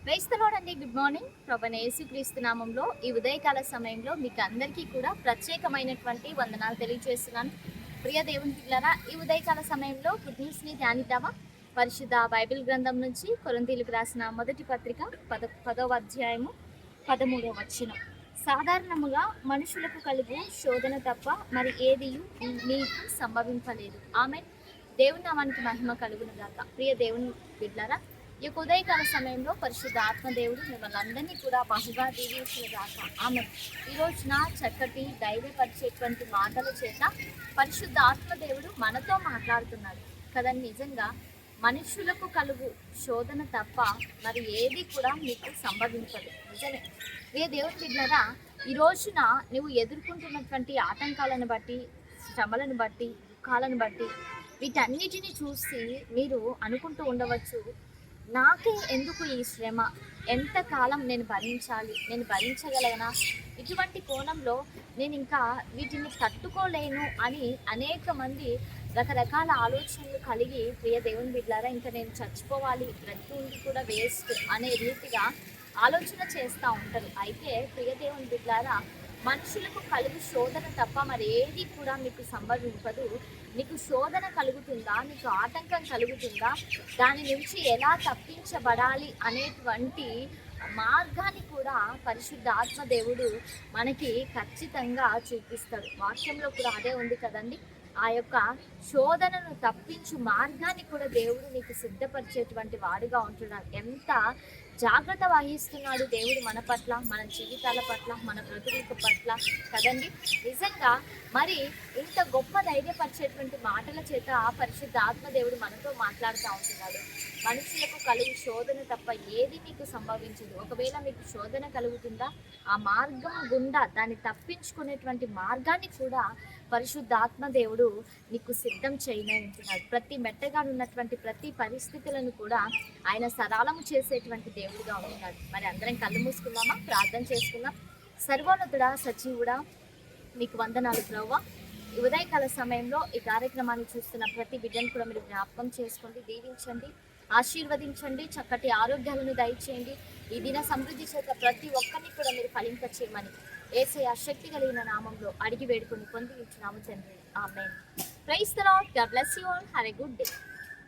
Praise the lord అండి. Good morning. ప్రభువైన యేసుక్రీస్తు నామంలో ఈ ఉదయకాల సమయంలో మీకు అందరికీ కూడా ప్రత్యేకమైనటువంటి వందనాలు తెలియజేస్తున్నాను. ప్రియ దేవుని పిల్లరా, ఈ ఉదయకాల సమయంలో గుడ్ న్యూస్ని ధ్యానిద్దామా? పరిశుద్ధ బైబిల్ గ్రంథం నుంచి కొరింథీయులకు రాసిన మొదటి పత్రిక 10వ అధ్యాయము 13వ వచనం. సాధారణముగా మనుషులకు కలుగు శోధన తప్ప మరి ఏదియు మీకు సంభవింపలేదు. ఆమేన్. దేవుని నామానికి మహిమ కలుగును గాక. ప్రియ దేవుని బిడ్డలారా, ఈ ఉదయకాల సమయంలో పరిశుద్ధ ఆత్మదేవుడు మిమ్మల్ని అందరినీ కూడా బహుగా దీవించిన గాక. ఆమె ఈ రోజున చక్కటి ధైర్యపరిచేటువంటి మాటల చేత పరిశుద్ధ ఆత్మదేవుడు మనతో మాట్లాడుతున్నాడు కదండి. నిజంగా మనుషులకు కలుగు శోధన తప్ప మరి ఏది కూడా మీకు సంభవించదు. నిజమే. ప్రియ దేవుని బిడ్డలారా, ఈ రోజున నువ్వు ఎదుర్కొంటున్నటువంటి ఆటంకాలను బట్టి, శ్రమలను బట్టి, దుఃఖాలను బట్టి, వీటన్నిటిని చూసి మీరు అనుకుంటూ ఉండవచ్చు, నాకే ఎందుకు ఈ శ్రమ, ఎంతకాలం నేను భరించాలి, నేను భరించగలనా, ఇటువంటి కోణంలో నేను ఇంకా వీటిని తట్టుకోలేను అని అనేక మంది రకరకాల ఆలోచనలు కలిగి, ప్రియ దేవుని బిడ్డలారా, ఇంకా నేను చచ్చిపోవాలి, బ్రతికి ఉండి కూడా వేస్ట్ అనే రీతిగా ఆలోచన చేస్తూ ఉంటారు. అయితే ప్రియ దేవుని బిడ్డలారా, మనుషులకు కలుగు శోధన తప్ప మరి ఏది కూడా మీకు సంభవింపదు. నీకు శోధన కలుగుతుందా, నీకు ఆటంకం కలుగుతుందా, దాని నుంచి ఎలా తప్పించబడాలి అనేటువంటి మార్గాన్ని కూడా పరిశుద్ధ ఆత్మదేవుడు మనకి ఖచ్చితంగా చూపిస్తాడు. వాక్యంలో కూడా అదే ఉంది కదండి. ఆ యొక్క శోధనను తప్పించు మార్గాన్ని కూడా దేవుడు నీకు సిద్ధపరిచేటువంటి వాడుగా ఉంటున్నాడు. ఎంత జాగ్రత్త వహిస్తున్నాడు దేవుడు మన పట్ల, మన జీవితాల పట్ల, మన బ్రతుకుల పట్ల కదండి. నిజంగా మరి ఇంత గొప్ప ధైర్యపరిచేటువంటి మాటల చేత పరిశుద్ధ ఆత్మదేవుడు మనతో మాట్లాడుతూ ఉంటున్నాడు. మనుషులకు కలుగు శోధన తప్ప ఏది మీకు సంభవించదు. ఒకవేళ మీకు శోధన కలుగుతుందా, ఆ మార్గం గుండా దాన్ని తప్పించుకునేటువంటి మార్గాన్ని కూడా పరిశుద్ధ ఆత్మదేవుడు నీకు సిద్ధం చేయనంటున్నాడు. ప్రతి మెట్టగా ఉన్నటువంటి ప్రతి పరిస్థితులను కూడా ఆయన సరళము చేసేటువంటి దేవుడుగా ఉంటున్నాడు. మరి అందరం కళ్ళు మూసుకుందామా? ప్రార్థన చేసుకుందాం. సర్వోన్నతుడా, సజీవుడా, మీకు వందనాలు ప్రభువా. ఈ ఉదయకాల సమయంలో ఈ కార్యక్రమాన్ని చూస్తున్న ప్రతి బిడ్డను కూడా మీరు జ్ఞాపకం చేసుకోండి, దీవించండి, ఆశీర్వదించండి, చక్కటి ఆరోగ్యాలను దయచేయండి. ఈ దిన సమృద్ధి చేత ప్రతి ఒక్కరిని కూడా మీరు ఫలింప చేయమని యేసయ్య శక్తి కలిగిన నామంలో అడిగి వేడుకొని పొంది ఇచ్చినాము తండ్రి. Amen. Praise the Lord. God bless you all. Have a good day.